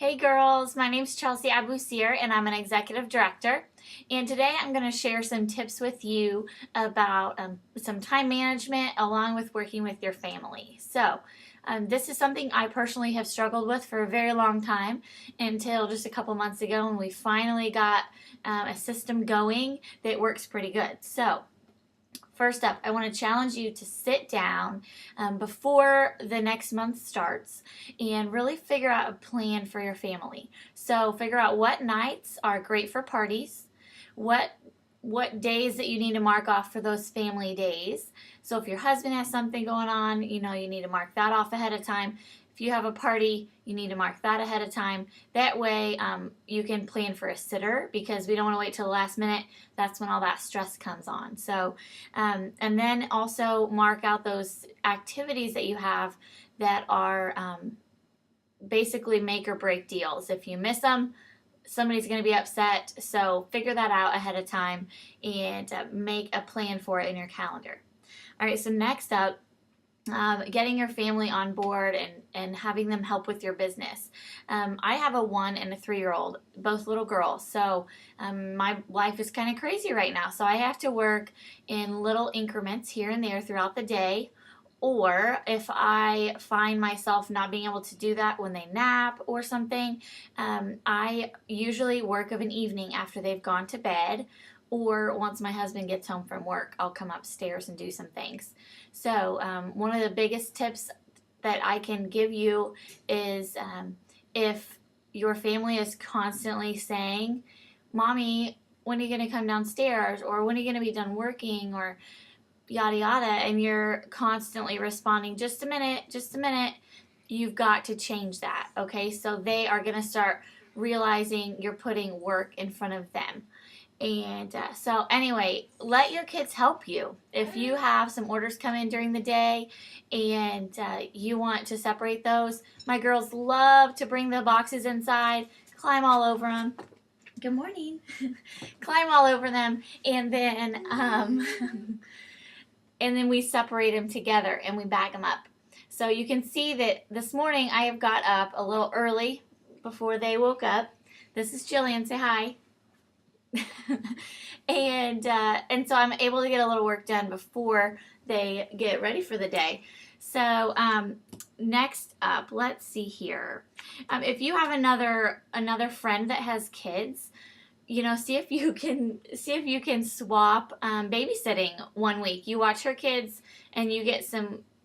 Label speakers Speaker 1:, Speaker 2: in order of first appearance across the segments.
Speaker 1: Hey girls, my name's Chelsea Abu-Seir and I'm an executive director. And today I'm going to share some tips with you about some time management along with working with your family. This is something I personally have struggled with for a very long time until just a couple months ago when we finally got a system going that works pretty good. First up, I want to challenge you to sit down before the next month starts and really figure out a plan for your family. So figure out what nights are great for parties, what days that you need to mark off for those family days. So if your husband has something going on, you need to mark that off ahead of time. If you have a party, you need to mark that ahead of time. That way you can plan for a sitter because we don't want to wait till the last minute. That's when all that stress comes on. And then also mark out those activities that you have that are basically make or break deals. If you miss them, somebody's going to be upset. So figure that out ahead of time and make a plan for it in your calendar. All right, so next up, getting your family on board and having them help with your business. I have a 1 and a 3-year-old, both little girls, so my life is kind of crazy right now. So I have to work in little increments here and there throughout the day, or if I find myself not being able to do that when they nap or something, I usually work of an evening after they've gone to bed, or once my husband gets home from work, I'll come upstairs and do some things. So one of the biggest tips that I can give you is if your family is constantly saying, "Mommy, when are you going to come downstairs?" or "When are you going to be done working?" or yada yada, and you're constantly responding, "Just a minute, just a minute," you've got to change that, okay? So they are going to start realizing you're putting work in front of them. And so anyway, let your kids help you. If you have some orders come in during the day and you want to separate those, my girls love to bring the boxes inside, climb all over them. Good morning. Climb all over them, and then and then we separate them together and we bag them up. So you can see that this morning I have got up a little early before they woke up. This is Jillian. Say hi. and so I'm able to get a little work done before they get ready for the day. So next up, let's see here. If you have another friend that has kids, see if you can swap babysitting one week. You watch her kids and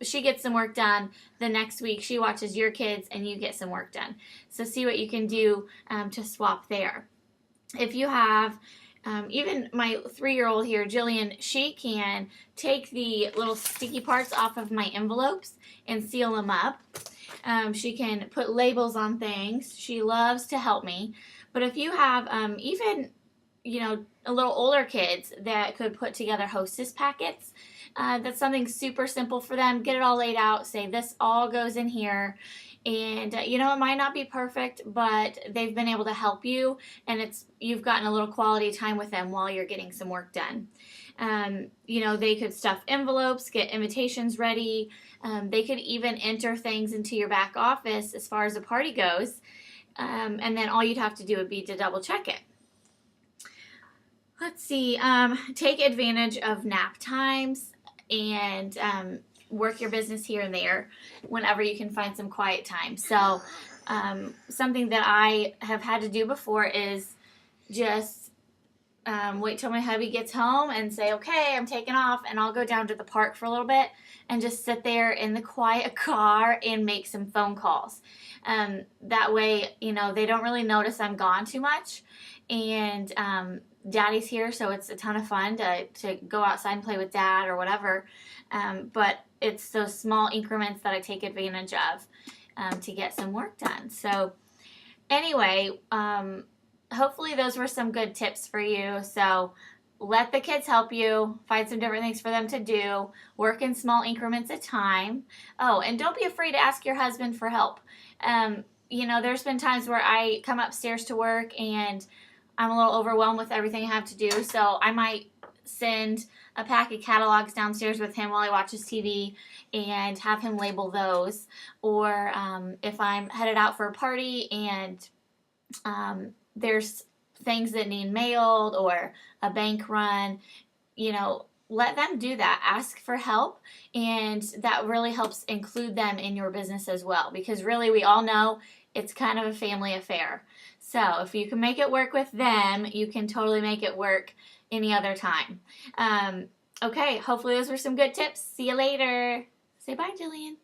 Speaker 1: she gets some work done. The next week she watches your kids and you get some work done. So see what you can do to swap there. If you have, even my 3-year-old here, Jillian, she can take the little sticky parts off of my envelopes and seal them up. She can put labels on things. She loves to help me. But if you have even, a little older kids that could put together Hostess packets, that's something super simple for them. Get it all laid out. Say this all goes in here. And, it might not be perfect, but they've been able to help you, and you've gotten a little quality time with them while you're getting some work done. They could stuff envelopes, get invitations ready. They could even enter things into your back office as far as the party goes. And then all you'd have to do would be to double check it. Let's see. Take advantage of nap times and work your business here and there whenever you can find some quiet time. So something that I have had to do before is just wait till my hubby gets home and say, "Okay, I'm taking off," and I'll go down to the park for a little bit and just sit there in the quiet car and make some phone calls. That way, they don't really notice I'm gone too much. And Daddy's here, so it's a ton of fun to go outside and play with Dad or whatever. But it's those small increments that I take advantage of to get some work done. So anyway, hopefully those were some good tips for you. So let the kids help you, find some different things for them to do, work in small increments at time. Oh, and don't be afraid to ask your husband for help. There's been times where I come upstairs to work and I'm a little overwhelmed with everything I have to do, so I might send a pack of catalogs downstairs with him while he watches TV and have him label those. Or if I'm headed out for a party and there's things that need mailed or a bank run, let them do that. Ask for help, and that really helps include them in your business as well, because really we all know it's kind of a family affair. So if you can make it work with them, you can totally make it work any other time. Okay, hopefully those were some good tips. See you later. Say bye, Jillian.